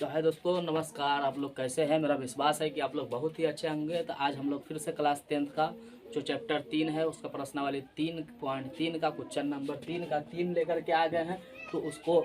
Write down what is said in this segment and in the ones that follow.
तो है दोस्तों, नमस्कार। आप लोग कैसे हैं? मेरा विश्वास है कि आप लोग बहुत ही अच्छे होंगे। तो आज हम लोग फिर से क्लास 10th का जो चैप्टर 3 है उसका प्रश्नावली 3.3 का क्वेश्चन नंबर 3 का 3 लेकर के आ गए हैं। तो उसको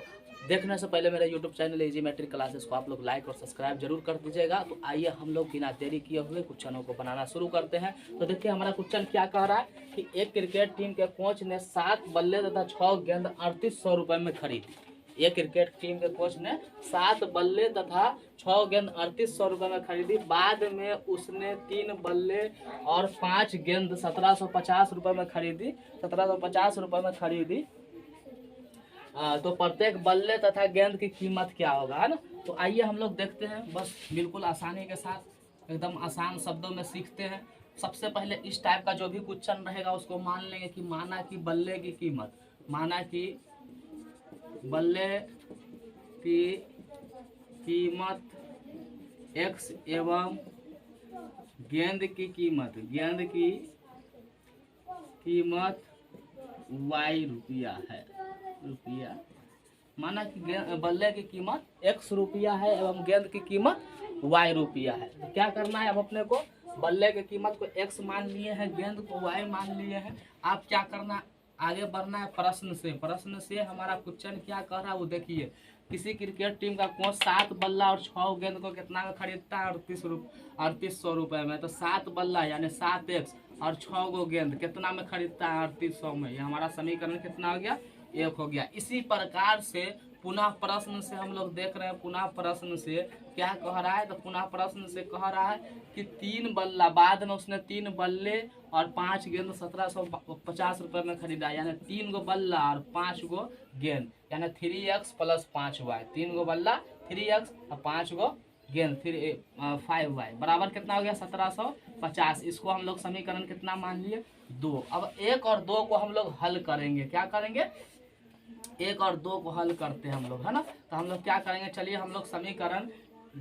देखने से पहले मेरा YouTube channel Easy Matric Classes को आप लोग लाइक और सब्सक्राइब जरूर कर दीजिएगा। तो आइए हम लोग बिना देरी किए हुए क्वेश्चनों को बनाना शुरू करते हैं। तो देखिए हमारा क्वेश्चन क्या कह रहा है कि एक क्रिकेट टीम के कोच ने 7 बल्ले तथा 6 गेंद 3800 रुपये में खरीदी। एक क्रिकेट टीम के कोच ने 7 बल्ले तथा 6 गेंद 3800 रुपये में खरीदी। बाद में उसने 3 बल्ले और 5 गेंद 1750 रुपये में खरीदी। 1750 रुपये में खरीदी। तो प्रत्येक बल्ले तथा गेंद की कीमत क्या होगा, है ना। तो आइए हम लोग देखते हैं, बस बिल्कुल आसानी के साथ एकदम आसान शब्दों में सीखते हैं। सबसे पहले इस टाइप का जो भी क्वेश्चन रहेगा उसको मान लेंगे कि माना कि बल्ले की कीमत, माना कि बल्ले की कीमत x एवं गेंद की कीमत y रुपया है। माना कि बल्ले की कीमत x रुपया है एवं गेंद की कीमत y रुपया है। तो क्या करना है, अब अपने को बल्ले की कीमत को x मान लिए हैं, गेंद को y मान लिए हैं। आप क्या करना, आगे बढ़ना है प्रश्न से हमारा क्वेश्चन क्या कह रहा है वो देखिए। किसी क्रिकेट टीम का कोच 7 बल्ला और 6 गेंद को कितना में खरीदता है? 3800 रुपये में। तो 7 बल्ला यानी 7x और 6 गो गेंद कितना में खरीदता है? 3800 में। ये हमारा समीकरण कितना हो गया? 1 हो गया। इसी प्रकार से पुनः प्रश्न से हम लोग देख रहे हैं, पुनः प्रश्न से क्या कह रहा है? तो पुनः प्रश्न से कह रहा है कि 3 बल्ला, बाद में उसने 3 बल्ले और 5 गेंद 1750 रुपये में खरीदा। यानी 3 गो बल्ला और 5 गो गेंद यानी 3x प्लस 5y। 3 गो बल्ला 3x और 5 गो गेंद 5y बराबर कितना हो गया? 1750। इसको हम लोग समीकरण कितना मान लिए? 2। अब 1 और 2 को हम लोग हल करेंगे। क्या करेंगे? 1 और 2 को हल करते हैं हम लोग, है ना। तो हम लोग क्या करेंगे, चलिए हम लोग समीकरण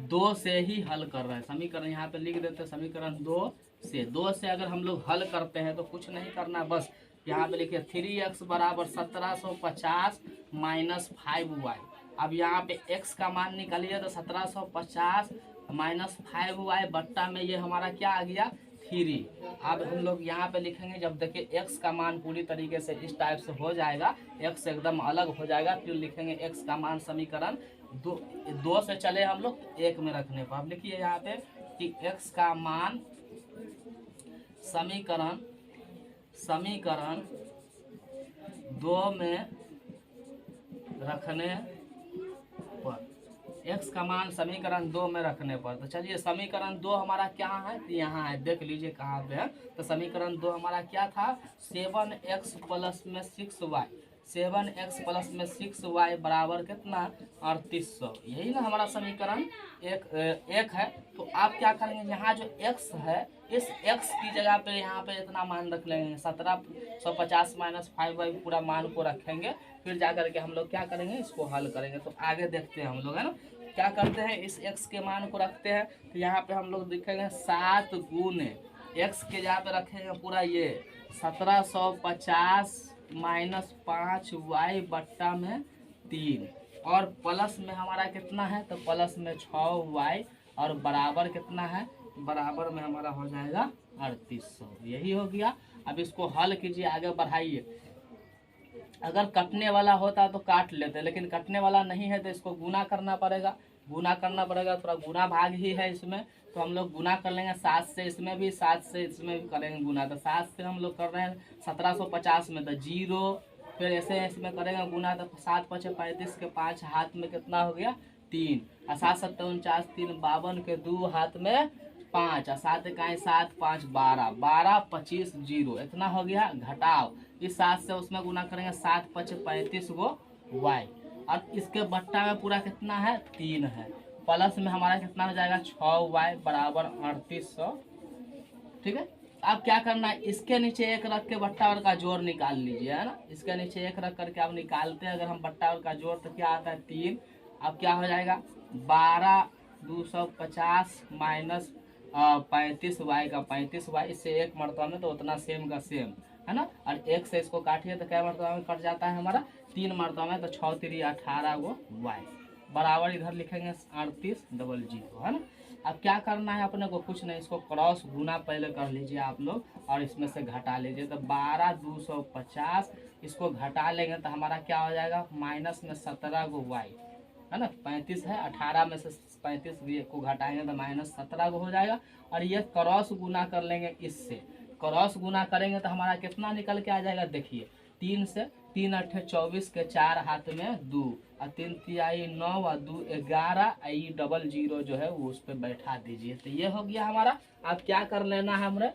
2 से ही हल कर रहे हैं। समीकरण यहाँ पे लिख देते हैं, समीकरण 2 से अगर हम लोग हल करते हैं तो कुछ नहीं करना, बस यहाँ पे लिखिए 3x बराबर 1750 माइनस 5y। अब यहाँ पे x का मान निकालिए तो 1750 माइनस 5y बट्टा में ये हमारा क्या आ गया? 3। अब हम लोग यहाँ पे लिखेंगे, जब देखिए x का मान पूरी तरीके से इस टाइप से हो जाएगा, x एकदम अलग हो जाएगा, फिर लिखेंगे x का मान समीकरण 2 से चले हम लोग 1 में रखने पर। अब लिखिए यहाँ पे कि x का मान समीकरण 2 में रखने पर, x का मान समीकरण 2 में रखने पर। तो चलिए समीकरण 2 हमारा क्या है? तो यहाँ है, देख लीजिए कहाँ पे है। तो समीकरण 2 हमारा क्या था? 7x प्लस में 6y, 7x प्लस में 6y बराबर कितना? 3800। यही ना हमारा समीकरण एक है। तो आप क्या करेंगे, यहाँ जो x है इस x की जगह पे यहाँ पे इतना मान रख लेंगे, 1750 माइनस 5y पूरा मान को रखेंगे। फिर जा करके हम लोग क्या करेंगे, इसको हल करेंगे। तो आगे देखते हैं हम लोग, है ना। क्या करते हैं, इस x के मान को रखते हैं। तो यहाँ पे हम लोग लिखेंगे 7 गुने x के जगह पे रखेंगे पूरा ये 1750 माइनस 5y बट्टा में 3, और प्लस में हमारा कितना है? तो प्लस में 6y, और बराबर कितना है? बराबर में हमारा हो जाएगा 3800। यही हो गया। अब इसको हल कीजिए, आगे बढ़ाइए। अगर कटने वाला होता तो काट लेते, लेकिन कटने वाला नहीं है तो इसको गुना करना पड़ेगा। थोड़ा गुना भाग ही है इसमें, तो हम लोग गुना कर लेंगे। 7 से इसमें भी, 7 से इसमें भी करेंगे गुना। तो 7 से हम लोग कर रहे हैं 1750 में, तो 0, फिर ऐसे इसमें करेंगे गुना। तो 7 5 35 के 5 हाथ में कितना हो गया? 3, और 7 7 49 3 52 के 2 हाथ में 5, और 7 इकाई 7 5 12 12 25 0, इतना हो गया। घटाओ इस 7 से उसमें गुना करेंगे, 7 5 35 गो y, और इसके बट्टा में पूरा कितना है? 3 है। प्लस में हमारा कितना हो जाएगा? 6y बराबर 3800। ठीक है। अब क्या करना है, इसके नीचे 1 रख के बट्टा और का जोड़ निकाल लीजिए, है ना। इसके नीचे 1 रख करके आप निकालते हैं, अगर हम बट्टा और का जोड़ तो क्या आता है? 3। अब क्या हो जाएगा? 12 250 माइनस 35y का 35y, इससे 1 मरतबा में तो उतना सेम का सेम, है ना। और 1 से इसको काटिए तो क्या मरतबा में कट जाता है हमारा? 3 मरतबा में, तो 6 3 18 गो y। बराबर इधर लिखेंगे 3800, है ना। अब क्या करना है अपने को, कुछ नहीं, इसको क्रॉस गुना पहले कर लीजिए आप लोग और इसमें से घटा लीजिए। तो 12,250 इसको घटा लेंगे तो हमारा क्या हो जाएगा, माइनस में 17 गो वाई, है ना। 35 है, 18 में से 35 को घटाएंगे तो माइनस 17 को हो जाएगा। और ये क्रॉस गुना कर लेंगे इससे, क्रॉस गुना करेंगे तो हमारा कितना निकल के आ जाएगा, देखिए 3 से 3 अट्ठे 24 के 4 हाथ में 2 और 3 तिहाई 9 और 2 11, आई डबल जीरो जो है वो उस पर बैठा दीजिए। तो ये हो गया हमारा। अब क्या कर लेना है हमने,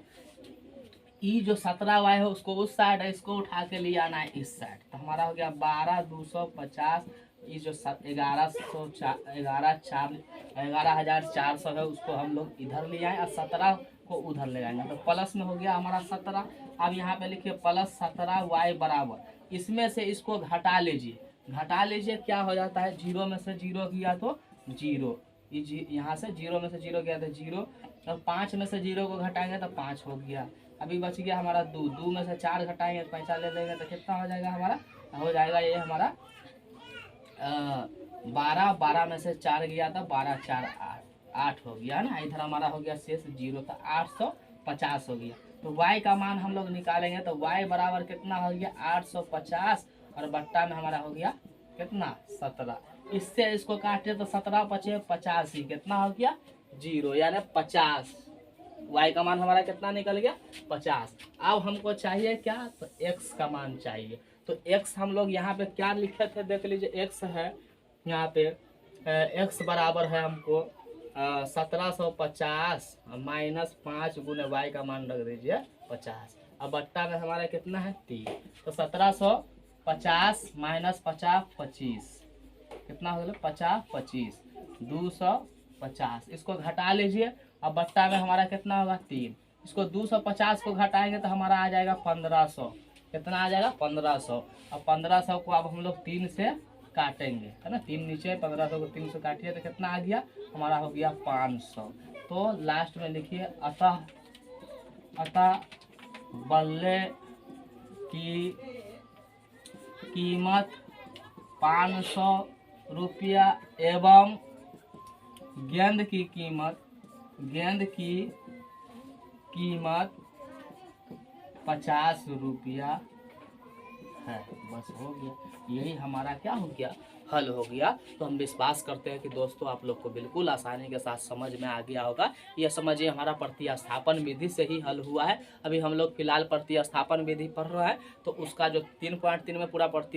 ई जो 17 वाई है उसको उस साइड है, इसको उठा के ले आना है इस साइड। तो हमारा हो गया 12,250, ये जो 11,400 है उसको हम लोग इधर ले आए और 17 को उधर ले जाएंगे। तो प्लस में हो गया हमारा 17। अब यहाँ पे लिखिए प्लस 17 वाई बराबर, इसमें से इसको घटा लीजिए, घटा लीजिए क्या हो जाता है, 0 में से 0 किया तो 0, यहाँ से 0 में से 0 किया तो 0, और 5 में से 0 को घटाएंगे तो 5 हो गया। अभी बच गया हमारा 2 में से 4 घटाएंगे तो 5 ले लेंगे तो कितना हो जाएगा हमारा, हो जाएगा ये हमारा 12 में से 4 गया था 12 4 8 हो गया ना। इधर हमारा हो गया शेष 0 था, 850 हो गया। तो y का मान हम लोग निकालेंगे तो y बराबर कितना हो गया 850 और बट्टा में हमारा हो गया कितना 17। इससे इसको काटे तो 17 पचे 85, कितना हो गया 0, यानी 50। y का मान हमारा कितना निकल गया 50। अब हमको चाहिए क्या, तो x का मान चाहिए। तो x हम लोग यहाँ पे क्या लिखे थे, देख लीजिए x है यहाँ पे, x बराबर है हमको 1750 माइनस 5 गुने y का मान रख दीजिए 50। अब बट्टा में हमारा कितना है 3, तो 1750 माइनस 50 25, कितना हो गया 50 25 250, इसको घटा लीजिए। अब बट्टा में हमारा कितना होगा 3, इसको 250 को घटाएंगे तो हमारा आ जाएगा 1500, कितना आ जाएगा 1500। अब 1500 को अब हम लोग 3 से काटेंगे, है ना, 3 नीचे 1500 को 3 से काटिए तो कितना आ गया हमारा हो गया 500। तो लास्ट में लिखिए अतः बल्ले की कीमत 500 रुपया एवं गेंद की कीमत 50 रुपया है। बस हो गया, यही हमारा क्या हो गया, हल हो गया। तो हम विश्वास करते हैं कि दोस्तों आप लोग को बिल्कुल आसानी के साथ समझ में आ गया होगा। यह समझिए हमारा प्रतिस्थापन विधि से ही हल हुआ है। अभी हम लोग फिलहाल प्रतिस्थापन विधि पढ़ रहे हैं, तो उसका जो 3.3 में पूरा प्रति